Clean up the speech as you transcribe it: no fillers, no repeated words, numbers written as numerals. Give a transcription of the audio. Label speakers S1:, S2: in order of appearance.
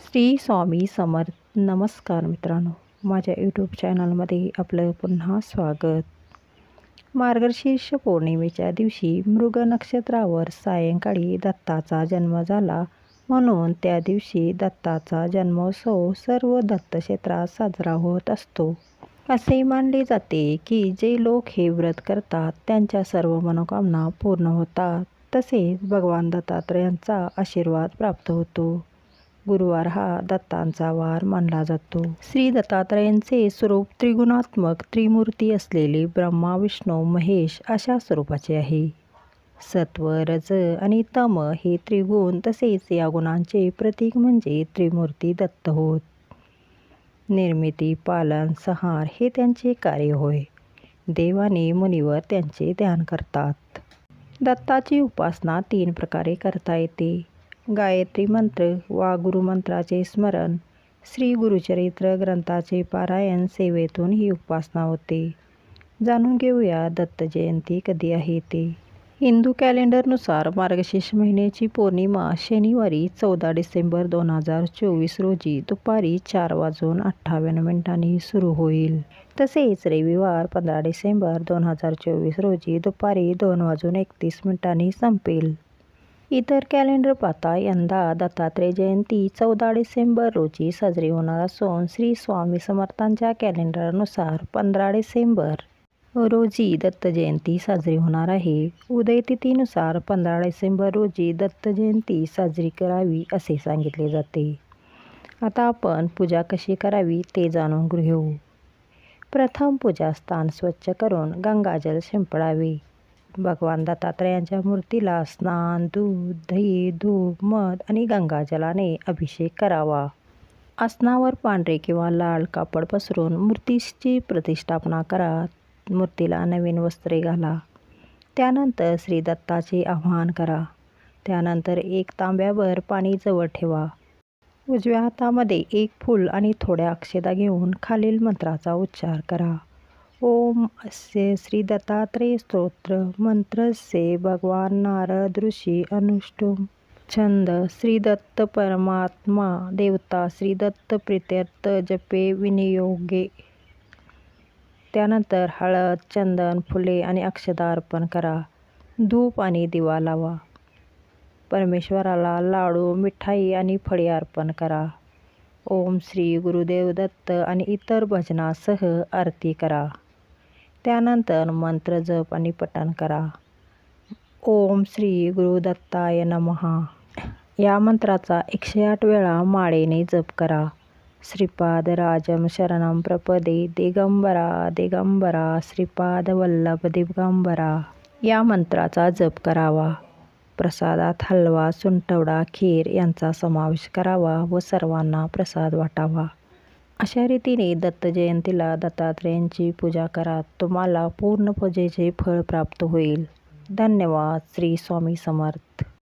S1: श्री स्वामी समर्थ. नमस्कार मित्रांनो, माझ्या यूट्यूब चॅनलमध्ये आपलं पुन्हा स्वागत. मार्गशीर्ष पौर्णिमेच्या दिवशी मृग नक्षत्रावर सायंकाळी दत्ताचा जन्म झाला, म्हणून त्या दिवशी दत्ताचा जन्मोत्सव सर्व दत्तक्षेत्रात साजरा होत असतो. असे मानले जाते की जे लोक हे व्रत करतात त्यांच्या सर्व मनोकामना पूर्ण होतात, तसेच भगवान दत्तात्रयांचा आशीर्वाद प्राप्त होतो. गुरुवार हा दत्तांचा वार मानला जातो. श्री दत्तात्रयांचे स्वरूप त्रिगुणात्मक त्रिमूर्ती असलेले ब्रह्मा, विष्णू, महेश अशा स्वरूपाचे आहे. सत्व, रज आणि तम हे त्रिगुण, तसेच या गुणांचे प्रतीक म्हणजे त्रिमूर्ती दत्त होत. निर्मिती, पालन, संहार हे त्यांचे कार्य होय. देव आणि मुनिवर त्यांचे ध्यान करतात. दत्ताची उपासना 3 प्रकारे करता येते. गायत्री मंत्र वा गुरुमंत्राचे स्मरण, श्री गुरुचरित्र ग्रंथाचे पारायण सेवेतून ही उपासना होते. जाणून घेऊया दत्त जयंती कधी आहे ते. हिंदू कॅलेंडरनुसार मार्गशीर्ष महिन्याची पौर्णिमा शनिवारी 14 डिसेंबर 2024 रोजी दुपारी 4:58 सुरू होईल. तसेच रविवार 15 डिसेंबर 2024 रोजी दुपारी 2:31 संपेल. इतर कॅलेंडर पाहता यंदा दत्तात्रय जयंती 14 डिसेंबर रोजी साजरी होणार असून श्री स्वामी समर्थांच्या कॅलेंडरनुसार 15 डिसेंबर रोजी दत्त जयंती साजरी होणार आहे. उदय तिथीनुसार 15 डिसेंबर रोजी दत्त जयंती साजरी करावी असे सांगितले जाते. आता आपण पूजा कशी करावी ते जाणून घेऊ. प्रथम पूजास्थान स्वच्छ करून गंगाजल शिंपडावे. भगवान दत्तात्रयांच्या मूर्तीला स्नान, दूध, दही, धूप, मध आणि गंगाजलाने अभिषेक करावा. आसनावर पांढरे किंवा लाल कापड पसरून मूर्तीची प्रतिष्ठापना करा. मूर्तीला नवीन वस्त्रे घाला. त्यानंतर श्री दत्ताचे आवाहन करा. त्यानंतर 1 तांब्याभर पाणी जवळ ठेवा. उजव्या हातामध्ये 1 फूल आणि थोड्या अक्षता घेऊन खालील मंत्राचा उच्चार करा. ओम अस्य श्री दत्तात्रेय स्तोत्र मंत्र से भगवान नारद ऋषी अनुष्टुम. छंद श्री दत्त परमात्मा देवता श्री दत्त प्रीत्यर्थ जपे विनियोगे. त्यानंतर हळद, चंदन, फुले आणि अक्षता अर्पण करा. धूप आणि दिवा लावा. परमेश्वराला लाडू, मिठाई आणि फळे अर्पण करा. ओम श्री गुरुदेव दत्त आणि इतर भजनासह आरती करा. त्यानंतर मंत्र जप आणि पठण करा. ओम श्री गुरुदत्ताय नमः या मंत्राचा 108 वेळा माळेने जप करा. श्रीपाद राजम शरणम प्रपदे दिगंबरा दिगंबरा श्रीपाद वल्लभ दिगंबरा या मंत्राचा जप करावा. प्रसादात हलवा, सुंठवडा, खीर यांचा समावेश करावा व सर्वांना प्रसाद वाटावा. अशा रीतीने दत्त जयंतीला दत्तात्रयांची पूजा करा. तुम्हाला पूर्ण पूजेचे फळ प्राप्त होईल. धन्यवाद. श्री स्वामी समर्थ.